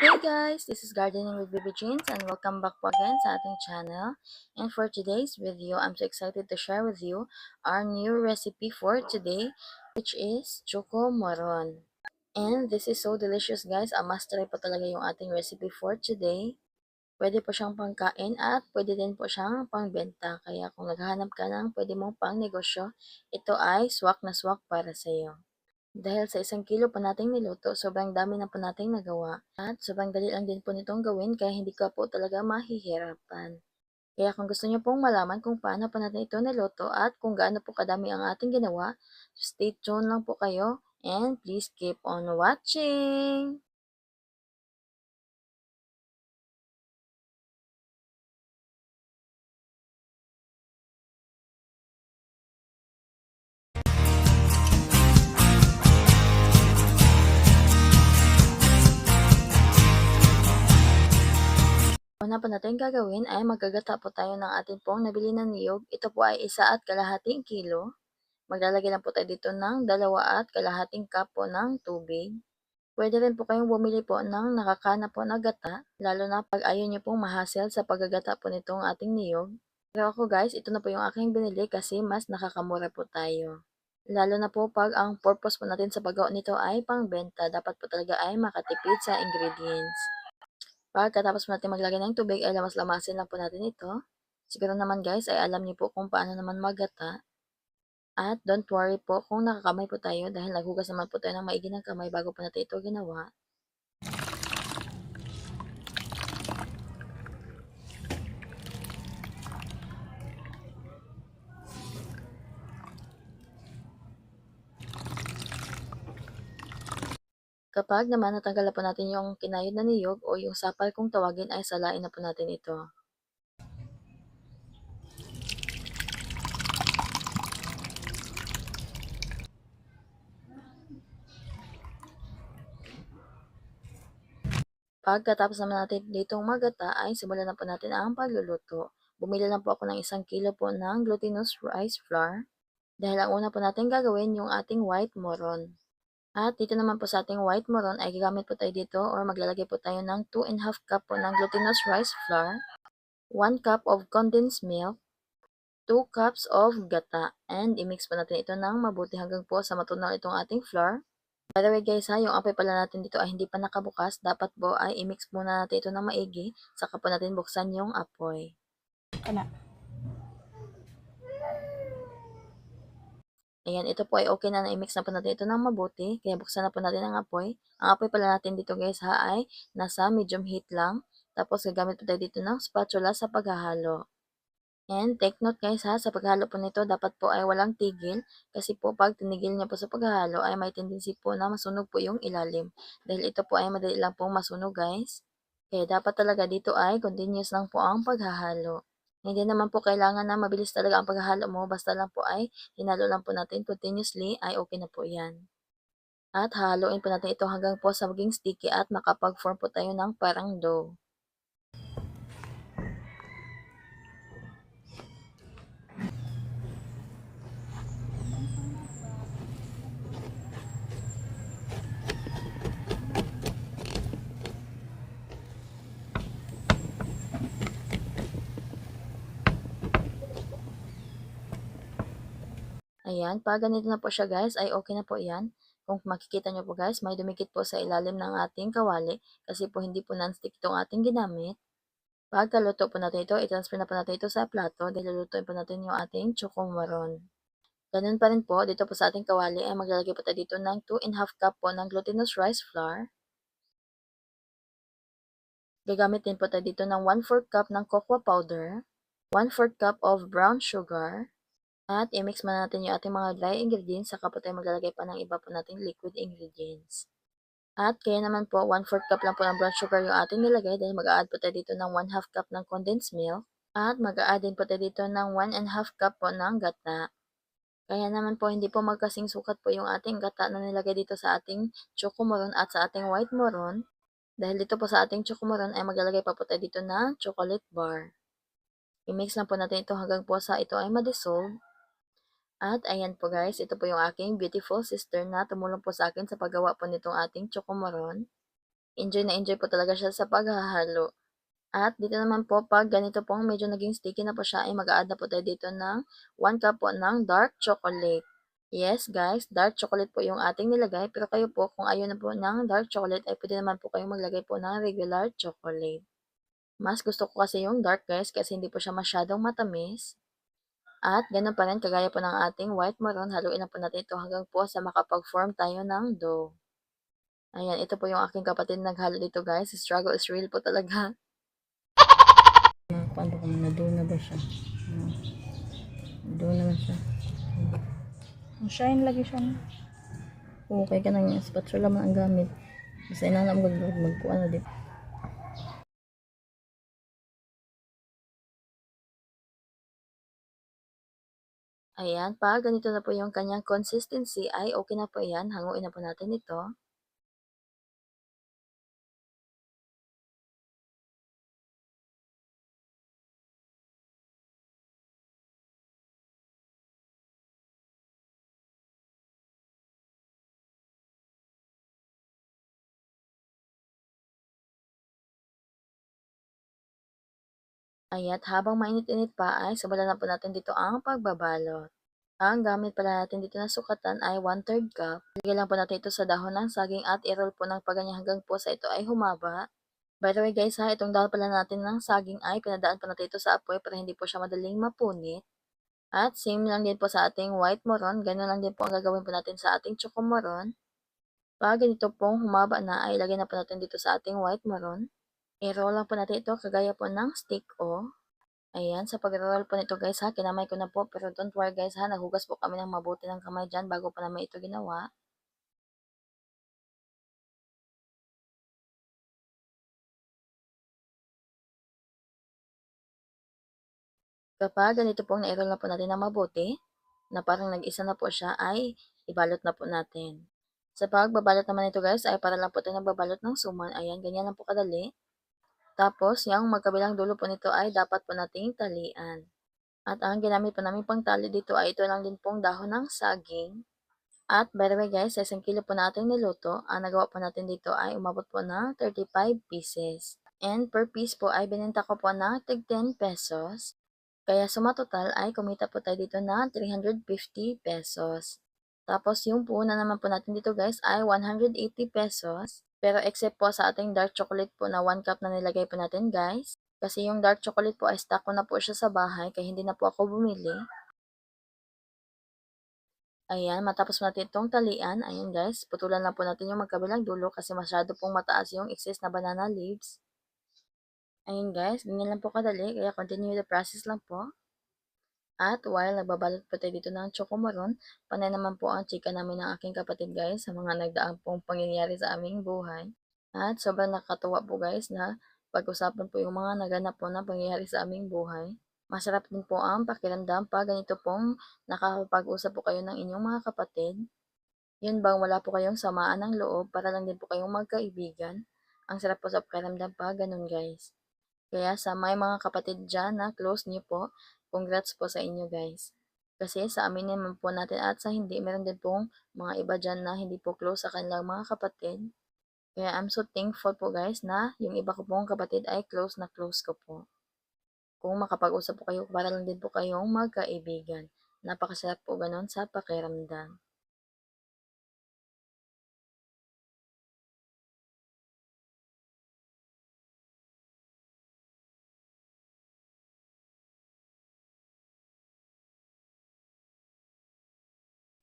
Hey guys, this is Gardening with Baby Jeans and welcome back po again sa ating channel. And for today's video, I'm so excited to share with you our new recipe for today, which is Choco Moron. And this is so delicious guys, a must try po talaga yung ating recipe for today. Pwede po siyang pangkain at pwede din po siyang pangbenta. Kaya kung naghahanap ka ng pwede mong pang negosyo, ito ay swak na swak para sa iyo. Dahil sa 1 kilo po nating niluto, sobrang dami na po nating nagawa. At sobrang dali lang din po nitong gawin kaya hindi ka po talaga mahihirapan. Kaya kung gusto niyo pong malaman kung paano po natin ito niluto at kung gaano po kadami ang ating ginawa, stay tuned lang po kayo and please keep on watching! Una po natin gagawin ay magagata po tayo ng ating pong nabili na niyog. Ito po ay 1.5 kilo. Maglalagay lang po tayo dito ng 2.5 cup po ng tubig. Pwede rin po kayong bumili po ng nakakana po na gata, lalo na pag ayaw niyo pong mahasel sa paggagata po nitong ating niyog. Pero ako guys, ito na po yung aking binili kasi mas nakakamura po tayo. Lalo na po pag ang purpose po natin sa paggawa nito ay pangbenta, dapat po talaga ay makatipid sa ingredients. Pagkatapos po natin maglagay ng tubig ay lamas-lamasin lang po natin ito. Siguro naman guys ay alam niyo po kung paano naman maggata. At don't worry po kung nakakamay po tayo dahil naghugas naman po tayo ng maigi ng kamay bago po natin ito ginawa. Kapag naman natanggal na po natin yung kinayod na niyog o yung sapal kung tawagin ay salain na po natin ito. Pagkatapos naman natin ditong magata ay simulan na po natin ang pagluluto. Bumili lang po ako ng 1 kilo po ng glutinous rice flour dahil ang una po natin gagawin yung ating white moron. At dito naman po sa ating white moron ay gagamit po tayo dito or maglalagay po tayo ng 2.5 cup po ng glutinous rice flour, 1 cup of condensed milk, 2 cups of gata, and i-mix po natin ito ng mabuti hanggang po sa matunaw itong ating flour. By the way guys ha, yung apoy pala natin dito ay hindi pa nakabukas, dapat po ay i-mix muna natin ito ng maigi, saka po natin buksan yung apoy. Kana. Ayan, ito po ay okay na na-mix na po natin ito ng mabuti, kaya buksan na po natin ang apoy. Ang apoy pala natin dito guys ha ay nasa medium heat lang, tapos gagamit po tayo dito ng spatula sa paghahalo. And take note guys ha, sa paghalo po nito dapat po ay walang tigil, kasi po pag tinigil niya po sa paghalo ay may tendency po na masunog po yung ilalim. Dahil ito po ay madali lang pong masunog guys. Kaya dapat talaga dito ay continuous lang po ang paghahalo. Hindi naman po kailangan na mabilis talaga ang paghahalo mo, basta lang po ay hinalo lang po natin continuously ay okay na po yan. At haluin po natin ito hanggang po sa maging sticky at makapag-form po tayo ng parang dough. Ayan, pag ganito na po siya guys, ay okay na po yan. Kung makikita nyo po guys, may dumikit po sa ilalim ng ating kawali kasi po hindi po non-stick itong ating ginamit. Pagkaluto po natin ito, i-transfer na po natin ito sa plato dahil lulutuin po natin yung ating choco maron. Ganun pa rin po, dito po sa ating kawali ay maglalagay po tayo dito ng 2.5 cup po ng glutinous rice flour. Gagamit din po tayo dito ng 1/4 cup ng cocoa powder, 1/4 cup of brown sugar, at i-mix muna natin yung ating mga dry ingredients, saka po tayo maglalagay pa ng iba po nating liquid ingredients. At kaya naman po, 1/4 cup lang po ng brown sugar yung ating nilagay dahil mag-a-add po tayo dito ng 1/2 cup ng condensed milk. At mag-a-add din po tayo dito ng 1.5 cup po ng gata. Kaya naman po, hindi po magkasing sukat po yung ating gata na nilagay dito sa ating choco moron at sa ating white moron. Dahil dito po sa ating choco moron ay maglalagay pa po tayo dito ng chocolate bar. I-mix lang po natin ito hanggang po sa ito ay ma-dissolve. At ayan po guys, ito po yung aking beautiful sister na tumulong po sa akin sa paggawa po nitong ating choco moron. Enjoy na enjoy po talaga siya sa paghahalo. At dito naman po, 'pag ganito pong medyo naging sticky na po siya, ay mag-a-add na po tayo dito ng 1 cup po ng dark chocolate. Yes guys, dark chocolate po yung ating nilagay, pero kayo po kung ayaw na po ng dark chocolate ay puwede naman po kayong maglagay po ng regular chocolate. Mas gusto ko kasi yung dark guys, kasi hindi po siya masyadong matamis. At gano'n pa rin kagaya po ng ating white maroon, haluin lang po natin ito hanggang po sa makapag-form tayo ng dough. Ayan, ito po yung aking kapatid naghalo dito guys, struggle is real po talaga. Paano kung na-dough na ba siya? Dough naman siya. Shine lagi siya. Okay ka nang spatula man ang gamit. Basta inanam magkuha na dito. Ayan, pag ganito na po yung kanyang consistency ay okay na po yan. Hanguin na po natin ito. Ayan, habang mainit-init pa ay simulan na po natin dito ang pagbabalot. Ang gamit pala natin dito na sukatan ay 1/3 cup. Lagyan lang po natin ito sa dahon ng saging at i-roll po ng paganyan hanggang po sa ito ay humaba. By the way guys ha, itong dahon pala natin ng saging ay pinadaan po natin ito sa apoy para hindi po siya madaling mapunit. At same lang din po sa ating white moron, gano'n lang din po ang gagawin po natin sa ating choco moron. Pag ganito pong humaba na ay ilagay na po natin dito sa ating white moron. I-roll lang po natin ito kagaya po ng stick o. Ayan, sa pag-roll po nito guys ha, kinamay ko na po pero don't worry guys ha, naghugas po kami ng mabuti ng kamay dyan bago pa namin ito ginawa. Kapag ganito pong na-roll na po natin ng mabuti, na parang nag-isa na po siya, ay ibalot na po natin. Sa pagbabalot naman nito guys, ay para lang po tayo nagbabalot ng suman. Ayan, ganyan lang po kadali. Tapos, yung magkabilang dulo po nito ay dapat po nating talian. At ang ginamit po namin pang tali dito ay ito lang din pong dahon ng saging. At by the way guys, sa 1 kilo po natin niluto, ang nagawa po natin dito ay umabot po ng 35 pieces. And per piece po ay bininta ko po ng tig 10 pesos. Kaya sumatotal ay kumita po tayo dito na 350 pesos. Tapos yung puhunan naman po natin dito guys ay 180 pesos. Pero except po sa ating dark chocolate po na 1 cup na nilagay po natin guys. Kasi yung dark chocolate po ay stock ko na po siya sa bahay kaya hindi na po ako bumili. Ayan, matapos natin itong talian, ayan guys, putulan lang po natin yung magkabilang dulo kasi masyado pong mataas yung excess na banana leaves. Ayan guys, ganyan lang po kadali, kaya continue the process lang po. At while nagbabalot po tayo dito ng chocomaron, panay naman po ang chika namin ng aking kapatid guys sa mga nagdaang pong pangyayari sa aming buhay. At sobrang nakakatuwa po guys na pag-usapan po yung mga naganap po na pangyayari sa aming buhay. Masarap din po ang pakiramdam pag ganito pong nakakapag-usap po kayo ng inyong mga kapatid. Yun bang wala po kayong samaan ng loob para lang din po kayong magkaibigan. Ang sarap po sa pakiramdam pag ganun guys. Kaya sa may mga kapatid dyan na close niyo po, congrats po sa inyo guys. Kasi sa amin naman po natin at sa hindi, meron din pong mga iba dyan na hindi po close sa kanilang mga kapatid. Kaya I'm so thankful po guys na yung iba ko pong kapatid ay close na close ko po. Kung makapag-usap po kayo, para lang din po kayong magkaibigan. Napakasarap po ganun sa pakiramdam.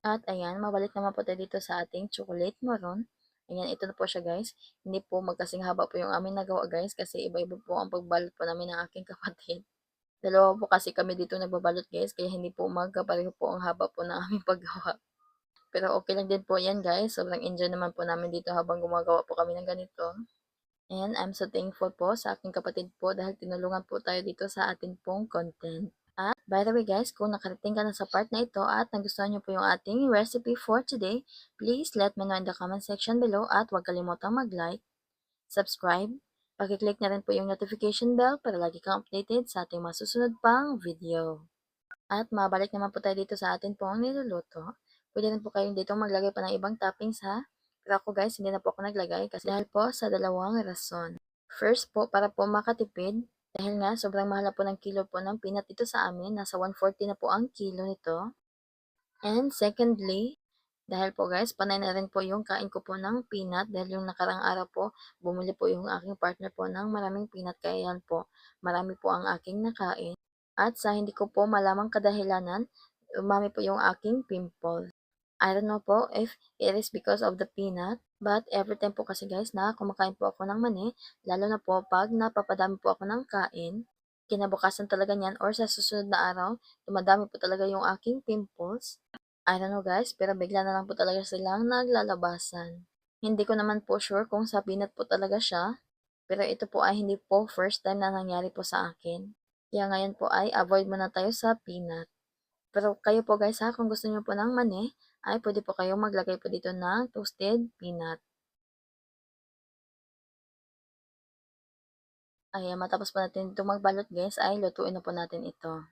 At ayan, mabalik naman po tayo dito sa ating chocolate maroon. Ayan, ito na po siya guys. Hindi po magkasing haba po yung amin nagawa guys kasi iba-iba po ang pagbalot po namin ng aking kapatid. Dalawa po kasi kami dito nagbabalot guys kaya hindi po magkapareho po ang haba po ng aming paggawa. Pero okay lang din po yan guys. Sobrang enjoy naman po namin dito habang gumagawa po kami ng ganito. And I'm so thankful po sa aking kapatid po dahil tinulungan po tayo dito sa ating pong content. At by the way guys, kung nakarating ka na sa part na ito at nagustuhan niyo po yung ating recipe for today, please let me know in the comment section below at huwag kalimutang mag-like, subscribe, pag-click na rin po yung notification bell para lagi kang updated sa ating masusunod pang video. At mabalik naman po tayo dito sa atin pong niluluto. Pwede rin po kayong dito maglagay pa ng ibang toppings ha. Pero ako guys, hindi na po ako naglagay kasi dahil po sa dalawang rason. First po, para po makatipid. Dahil nga, sobrang mahal na po ng kilo po ng peanut dito sa amin. Nasa 140 na po ang kilo nito. And secondly, dahil po guys, panay na rin po yung kain ko po ng peanut dahil yung nakarang araw po, bumili po yung aking partner po ng maraming peanut kaya yan po, marami po ang aking nakain. At sa hindi ko po malamang kadahilanan, umami po yung aking pimple. I don't know po if it is because of the peanut, but every time po kasi guys na kumakain po ako ng mani, lalo na po pag napapadami po ako ng kain, kinabukasan talaga niyan or sa susunod na araw, dumadami po talaga yung aking pimples. I don't know guys, pero bigla na lang po talaga silang naglalabasan. Hindi ko naman po sure kung sa peanut po talaga siya, pero ito po ay hindi po first time na nangyari po sa akin. Kaya ngayon po ay avoid muna tayo sa peanut. Pero kayo po guys ha, kung gusto niyo po ng mani, ay pwede po kayong maglagay po dito ng toasted peanut. Ayan, matapos po natin ito magbalot guys, ay lutuin na po natin ito.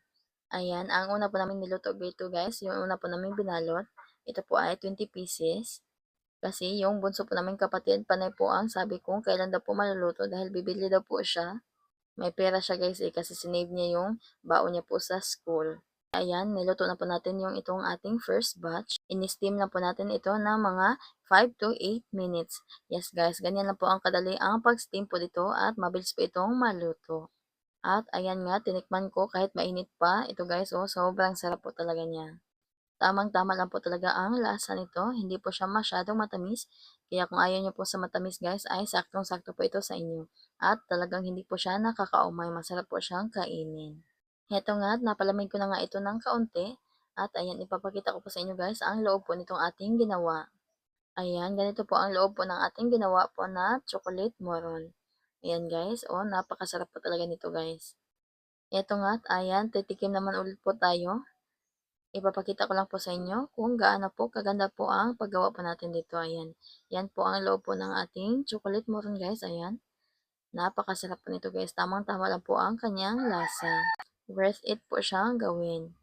Ayan, ang una po namin niluto dito guys, yung una po namin binalot, ito po ay 20 pieces. Kasi yung bunso po namin kapatid, panay po ang sabi kong kailan daw po maluluto dahil bibili daw po siya. May pera siya guys eh, kasi sinave niya yung baon niya po sa school. Ayan, niluto na po natin yung itong ating first batch. In-steam na po natin ito ng mga 5 to 8 minutes. Yes guys, ganyan na po ang kadali ang pag-steam po dito at mabilis po itong maluto. At ayan nga, tinikman ko kahit mainit pa. Ito guys, oh, sobrang sarap po talaga niya. Tamang-tama lang po talaga ang lasa nito. Hindi po siya masyadong matamis. Kaya kung ayaw niyo po sa matamis guys, ay saktong-sakto po ito sa inyo. At talagang hindi po siya nakakaumay. Masarap po siyang kainin. Heto nga, napalamig ko na nga ito ng kaunti. At ayan, ipapakita ko po sa inyo guys ang loob po nitong ating ginawa. Ayan, ganito po ang loob po ng ating ginawa po na chocolate moron. Ayan guys, oh, napakasarap po talaga nito guys. Eto nga, ayan, titikim naman ulit po tayo. Ipapakita ko lang po sa inyo kung gaano po kaganda po ang paggawa po natin dito. Ayan. Yan po ang loob po ng ating chocolate moron guys. Ayan. Napakasarap po nito guys. Tamang-tama lang po ang kanyang lasa. Worth it po siyang gawin.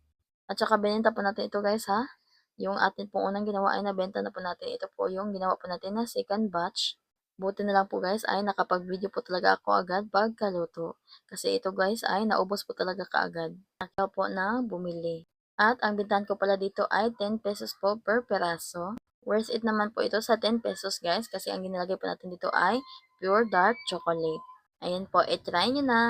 At saka binenta po natin ito guys ha. Yung atin pong unang ginawa ay nabenta na po natin. Ito po yung ginawa po natin na second batch. Buti na lang po guys ay nakapag-video po talaga ako agad pagkaluto. Kasi ito guys ay naubos po talaga kaagad. Kaya po na bumili. At ang bintahan ko pala dito ay 10 pesos po per peraso. Worth it naman po ito sa 10 pesos guys kasi ang ginilagay po natin dito ay pure dark chocolate. Ayan po, i-try nyo na!